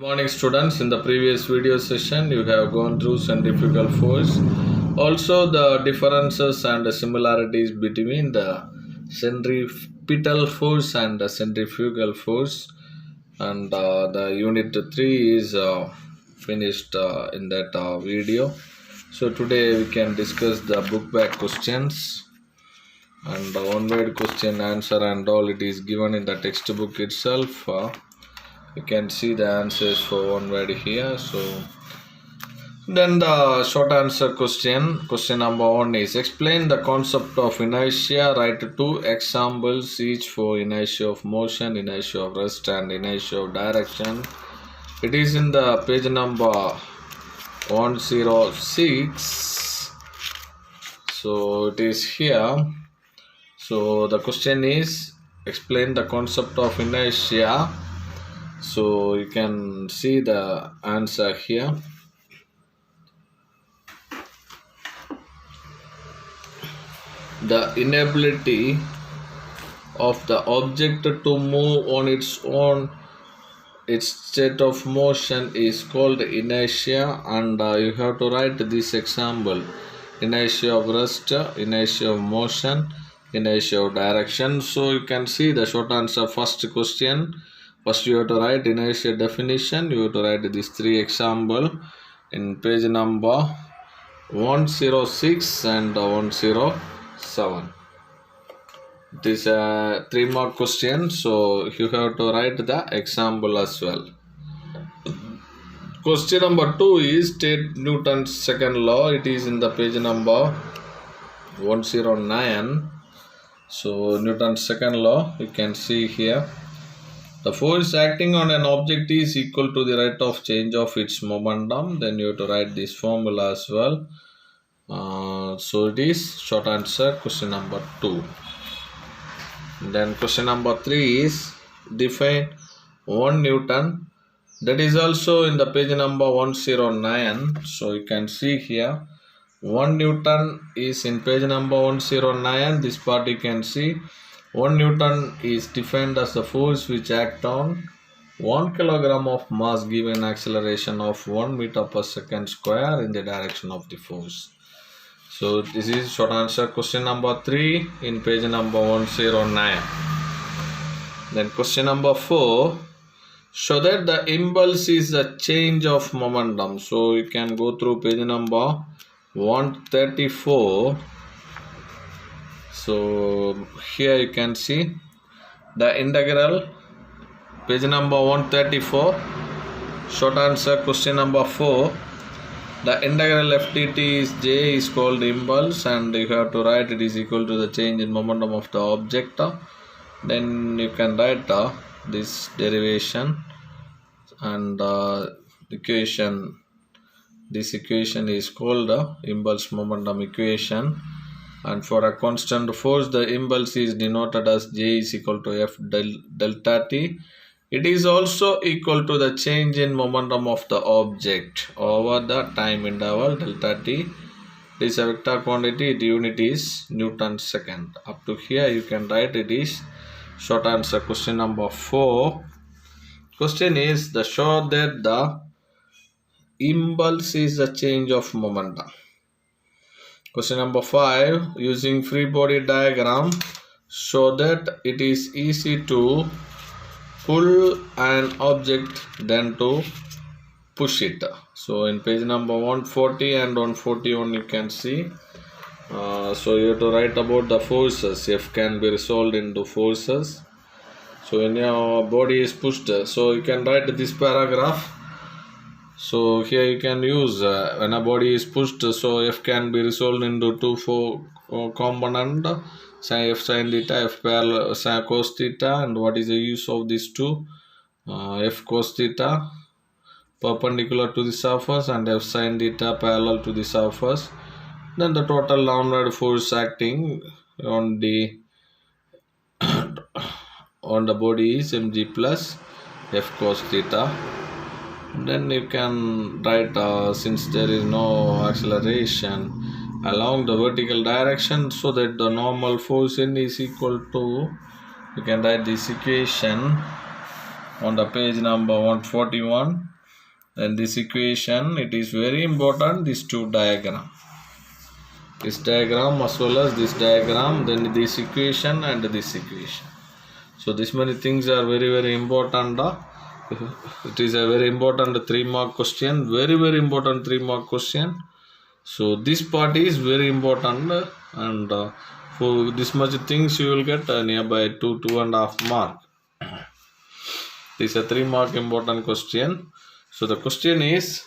Morning students, in the previous video session you have gone through centrifugal force, also the differences and the similarities between the centripetal force and the centrifugal force, and the unit 3 is finished in that video. So today we can discuss the book back questions and the one word question answer and all. It is given in the textbook itself. You can see the answers for one word here. So then the short answer question number 1 is explain the concept of inertia. Write 2 examples each for inertia of motion, inertia of rest and inertia of direction. It is in the page number 106. So it is here. So the question is explain the concept of inertia. So you can see the answer here. The inability of the object to move on its own, its state of motion is called inertia, and you have to write this example: inertia of rest, inertia of motion, inertia of direction. So you can see the short answer. First question, first you have to write inertia definition. You have to write these 3 example in page number 106 and 107. It is a 3-mark question, so you have to write the example as well. Question number 2 is state Newton's second law. It is in the page number 109. So Newton's second law, you can see here. The force acting on an object is equal to the rate of change of its momentum. Then you have to write this formula as well. So it is short answer question number 2. Then question number 3 is define 1 Newton. That is also in the page number 109. So you can see here 1 Newton is in page number 109. This part you can see 1 Newton is defined as the force which acts on 1 kilogram of mass given acceleration of 1 meter per second square in the direction of the force. So this is short answer question number 3 in page number 109. Then question number 4, show that the impulse is a change of momentum. So you can go through page number 134. So here you can see the integral, page number 134, short answer question number 4. The integral f dt is j is called impulse, and you have to write it is equal to the change in momentum of the object. Then you can write this derivation and equation. This equation is called the impulse momentum equation. And for a constant force, the impulse is denoted as j is equal to f delta t. It is also equal to the change in momentum of the object over the time interval delta t. It is a vector quantity. The unit is Newton second. Up to here you can write it is short answer question number 4. Question is the show that the impulse is a change of momentum. Question number 5, using free body diagram, show that it is easy to pull an object than to push it. So in page number 140 and 141 you can see. So you have to write about the forces. F can be resolved into forces. So when your body is pushed, so you can write this paragraph. So here you can use when a body is pushed, so F can be resolved into 2 component, F sin theta, F parallel sin cos theta, and what is the use of these two? F cos theta perpendicular to the surface and F sin theta parallel to the surface. Then the total downward force acting on the body is mg plus F cos theta. Then you can write since there is no acceleration along the vertical direction, so that the normal force N is equal to, you can write this equation on the page number 141. And this equation, it is very important, these two diagram. This diagram as well as this diagram, then this equation and this equation. So this many things are very important. It is a very important 3-mark question, very important 3-mark question. So this part is very important, and for this much things you will get nearby 2.5 mark. This is a 3-mark important question. So the question is,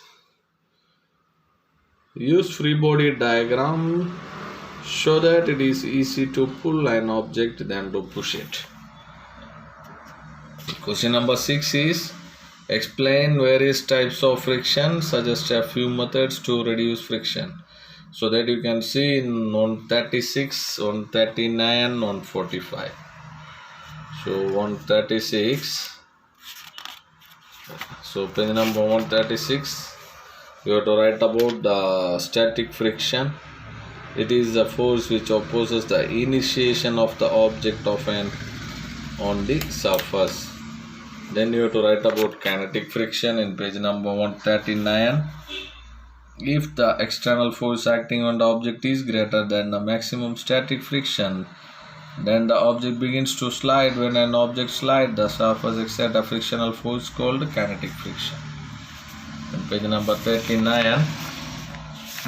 use free body diagram, show that it is easy to pull an object than to push it. Question number 6 is, explain various types of friction, suggest a few methods to reduce friction. So that you can see in 136, 139, 145. So 136. So page number 136, you have to write about the static friction. It is the force which opposes the initiation of the object on the surface. Then you have to write about kinetic friction in page number 139. If the external force acting on the object is greater than the maximum static friction, then the object begins to slide. When an object slides, the surface exerts a frictional force called kinetic friction. In page number 39,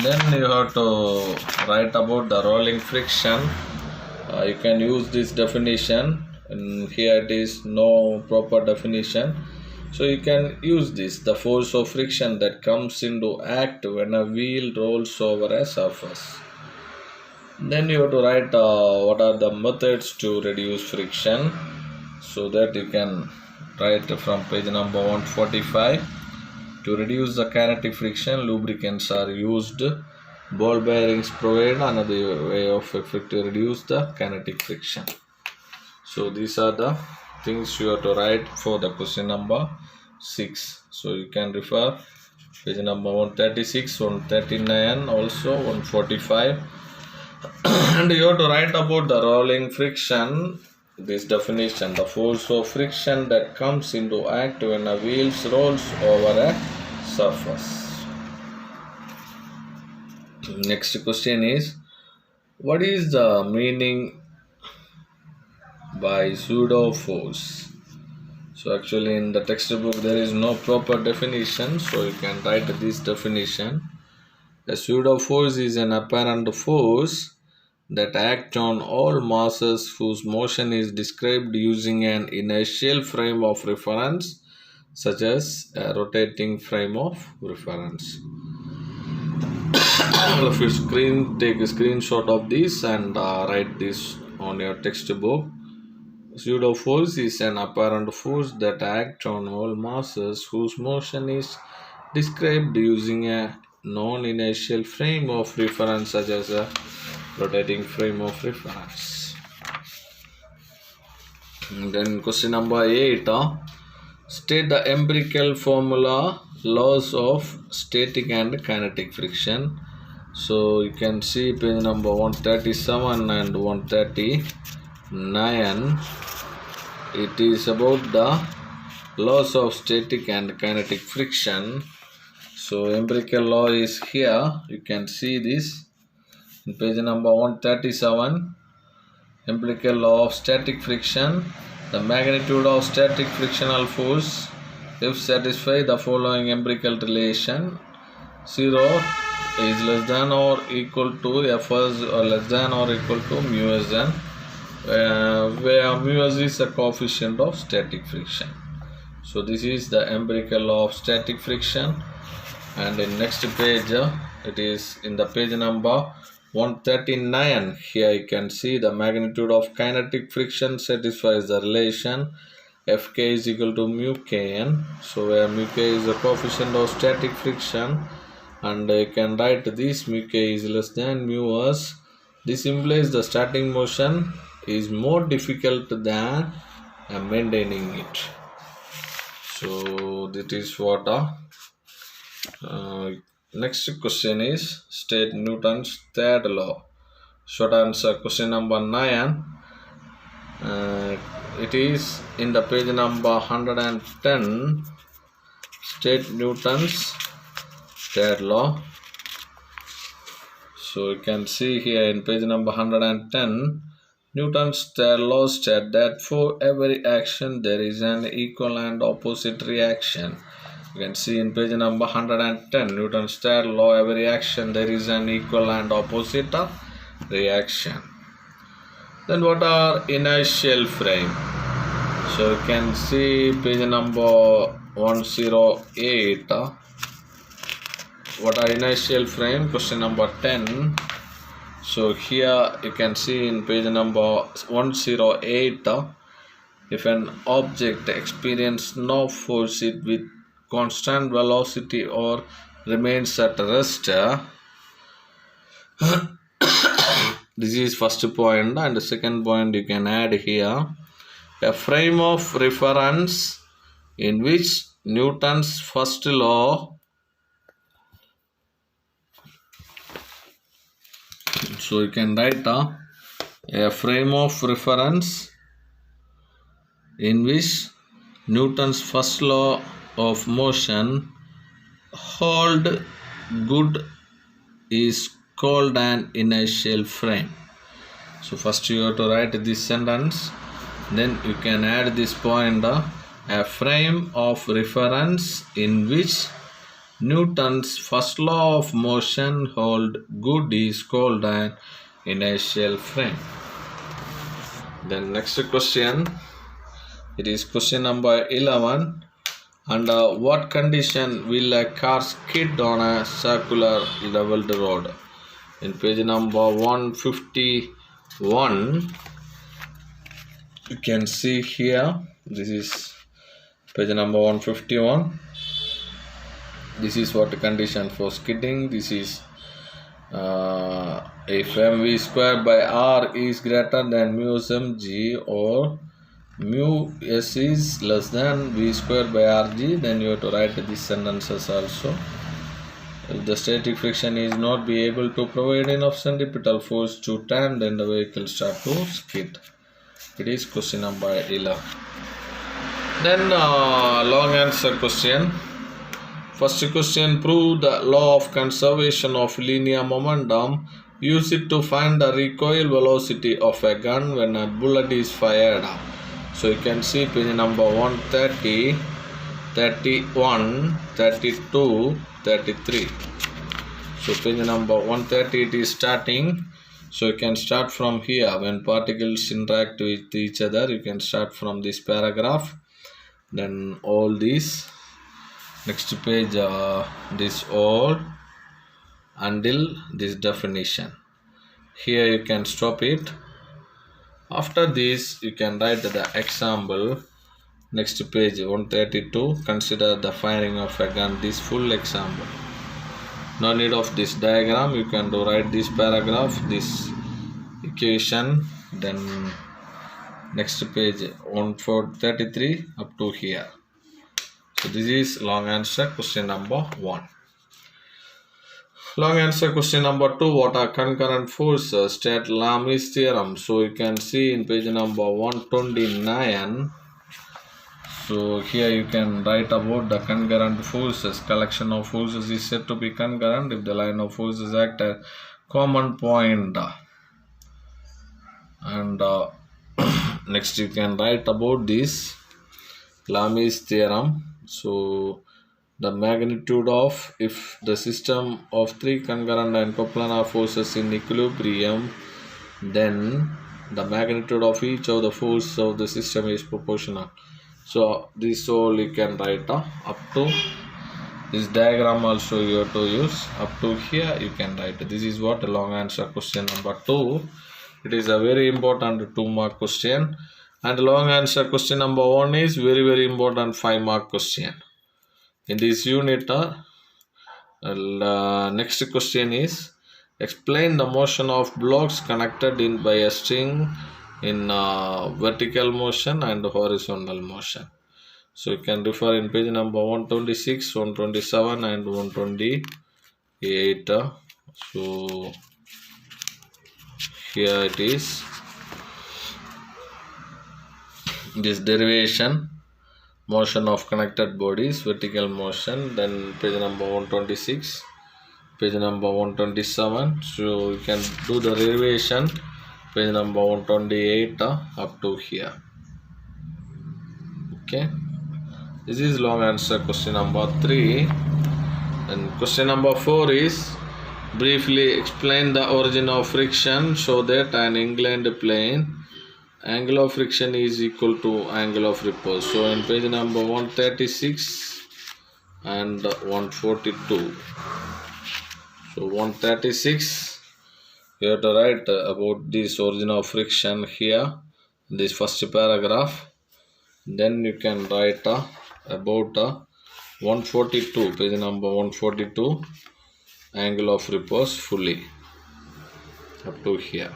then you have to write about the rolling friction. You can use this definition, and here it is no proper definition. So you can use this, the force of friction that comes into act when a wheel rolls over a surface. Then you have to write what are the methods to reduce friction. So that you can write from page number 145. To reduce the kinetic friction, lubricants are used. Ball bearings provide another way of effect to reduce the kinetic friction. So these are the things you have to write for the question number 6. So you can refer page number 136, 139, also 145. And you have to write about the rolling friction. This definition, the force of friction that comes into act when a wheel rolls over a surface. Next question is, what is the meaning by pseudo force? So actually in the textbook there is no proper definition, so you can write this definition. A pseudo force is an apparent force that acts on all masses whose motion is described using an inertial frame of reference, such as a rotating frame of reference. If you take a screenshot of this and write this on your textbook. Pseudo force is an apparent force that acts on all masses whose motion is described using a non-inertial frame of reference, such as a rotating frame of reference. And then question number 8, state the empirical formula laws of static and kinetic friction. So you can see page number 137 and 139. It is about the laws of static and kinetic friction. So empirical law is here, you can see this in page number 137. Empirical law of static friction. The magnitude of static frictional force, if satisfy the following empirical relation: 0 is less than or equal to Fs or less than or equal to mu Sn, where mu s is a coefficient of static friction. So this is the empirical law of static friction. And in next page, it is in the page number 139. Here you can see the magnitude of kinetic friction satisfies the relation Fk is equal to mu Kn. So where mu K is the coefficient of static friction, and you can write this mu K is less than mu s. This implies the starting motion is more difficult than maintaining it. So that is what next question is, state Newton's third law. Short answer question number 9. It is in the page number 110. State Newton's third law. So you can see here in page number 110, Newton's third law states that for every action there is an equal and opposite reaction. You can see in page number 110, Newton's third law, every action there is an equal and opposite reaction. Then what are inertial frame? So you can see page number 108. What are inertial frame? Question number 10. So here you can see in page number 108, if an object experiences no force it with constant velocity or remains at rest. This is first point, and the second point you can add here. A frame of reference in which Newton's first law, so you can write a frame of reference in which Newton's first law of motion hold good is called an inertial frame. So first you have to write this sentence, then you can add this point, a frame of reference in which Newton's first law of motion hold good is called an inertial frame. Then next question, it is question number 11. Under what condition will a car skid on a circular leveled road? In page number 151, you can see here, this is page number 151. This is what the condition for skidding. This is if mv square by r is greater than mu mg or mu s is less than v square by rg, then you have to write these sentences also. If the static friction is not be able to provide enough centripetal force to turn, then the vehicle start to skid. It is question number 11. Then long answer question. First question, prove the law of conservation of linear momentum. Use it to find the recoil velocity of a gun when a bullet is fired. So you can see page number 130, 31, 32, 33. So page number 130 it is starting. So you can start from here. When particles interact with each other, you can start from this paragraph. Then all these. Next page, this all until this definition. Here you can stop it. After this, you can write the example. Next page 132. Consider the firing of a gun. This full example. No need of this diagram. You can write this paragraph, this equation. Then next page 133 up to here. So this is long answer question number 1. Long answer question number 2. What are concurrent forces? State Lami's theorem. So you can see in page number 129. So here you can write about the concurrent forces. Collection of forces is said to be concurrent if the line of forces act as common point. And next you can write about this Lami's theorem. So the magnitude of, if the system of three concurrent and coplanar forces in equilibrium, then the magnitude of each of the forces of the system is proportional. So this all you can write up to this diagram also you have to use. Up to here you can write. This is what a long answer question number 2. It is a very important 2-mark question. And long answer question number 1 is very important 5-mark question. In this unit, next question is explain the motion of blocks connected in by a string in vertical motion and horizontal motion. So you can refer in page number 126, 127 and 128. So here it is. this derivation, motion of connected bodies, vertical motion. Then page number 126, page number 127. So you can do the derivation, page number 128 up to here. Okay, this is long answer question number 3. And question number 4 is briefly explain the origin of friction so that an inclined plane angle of friction is equal to angle of repose. So in page number 136 and 142. So 136, you have to write about this origin of friction here, this first paragraph. Then you can write about 142, page number 142, angle of repose fully up to here.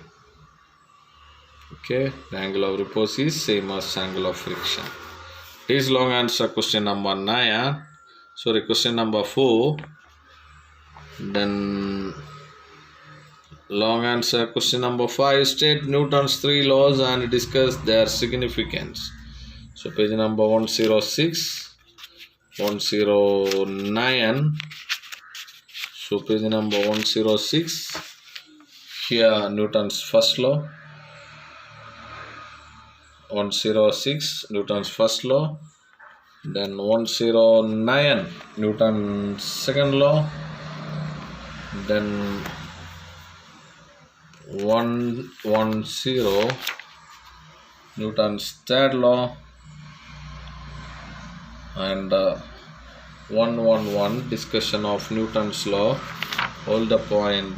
Okay, the angle of repose is same as angle of friction. This is long answer question number 9. Sorry, question number 4. Then long answer question number 5. State Newton's 3 laws and discuss their significance. So page number 106, 109. So page number 106. Here Newton's first law. 106, Newton's first law. Then 109, Newton's second law. Then 110, Newton's third law. And 111, discussion of Newton's law. Hold the point.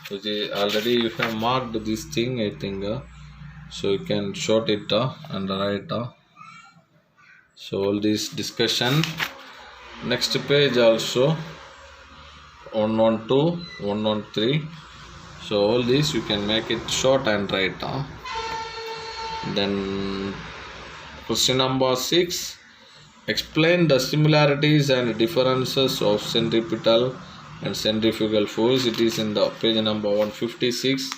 Which is already you have marked this thing, I think. So you can short it and write. So all this discussion. Next page also 112, 113. So all this you can make it short and write. Then question number 6. Explain the similarities and differences of centripetal and centrifugal force. It is in the page number 156,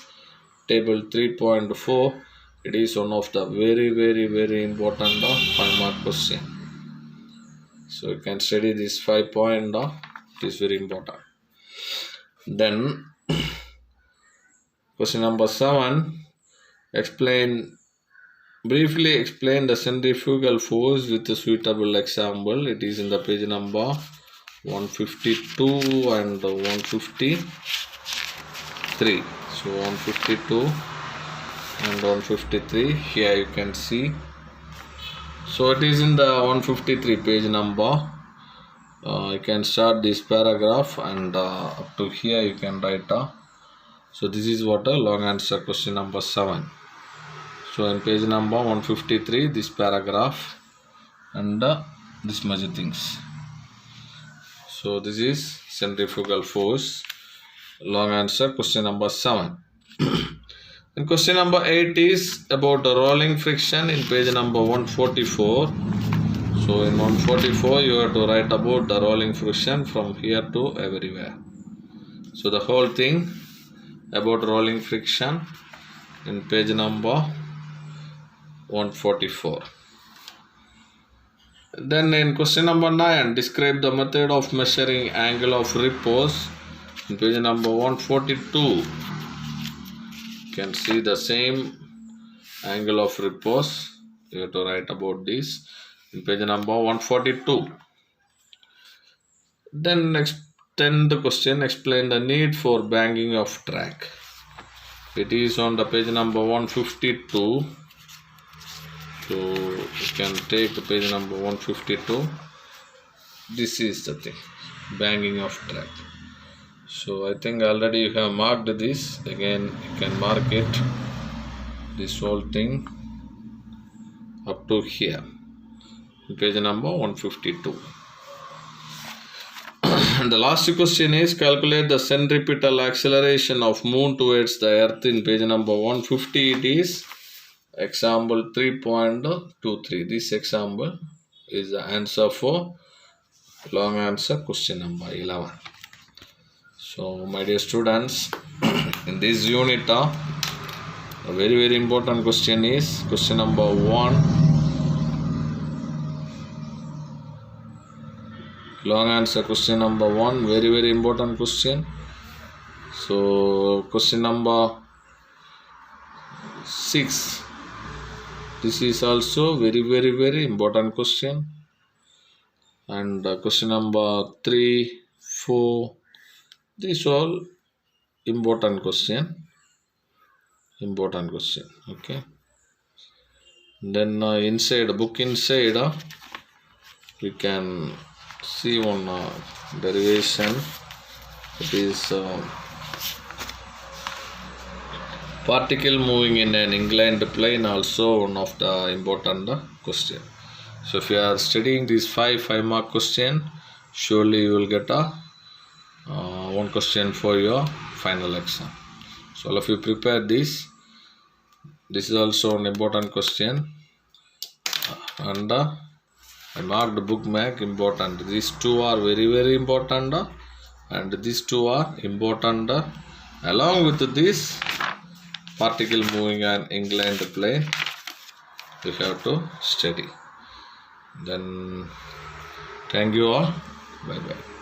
table 3.4. It is one of the very important 5-mark question. So you can study this 5 point. It is very important. Then question number 7. Briefly explain the centrifugal force with a suitable example. It is in the page number 152 and 153. So 152 and 153. Here you can see. So it is in the 153 page number. You can start this paragraph and up to here you can write. So this is what a long answer question number 7. So in page number 153, this paragraph and this much things. So this is centrifugal force, long answer question number 7. And question number 8 is about the rolling friction in page number 144. So in 144 you have to write about the rolling friction from here to everywhere. So the whole thing about rolling friction in page number 144. Then in question number 9, describe the method of measuring angle of repose in page number 142. You can see the same angle of repose. You have to write about this in page number 142. Then next 10th question, explain the need for banging of track. It is on the page number 152. So you can take the page number 152. This is the thing, banging of track. So I think already you have marked this. Again you can mark it, this whole thing up to here, page number 152. And the last question is calculate the centripetal acceleration of moon towards the earth in page number 150. It is example 3.23. This example is the answer for long answer question number 11. So my dear students, in this unit A very important question is question number 1. Long answer question number 1. Very important question. So question number 6. This is also very important question. And question number 3, 4. These all important question. Okay. Then inside book inside we can see one derivation. It is particle moving in an inclined plane, also one of the important question. So if you are studying these 5 mark question, surely you will get a one question for your final exam. So all of you prepare this. This is also an important question, and I marked bookmark important. These 2 are very important, and these 2 are important. Along with this particle moving an inclined plane, you have to study. Then thank you all. Bye.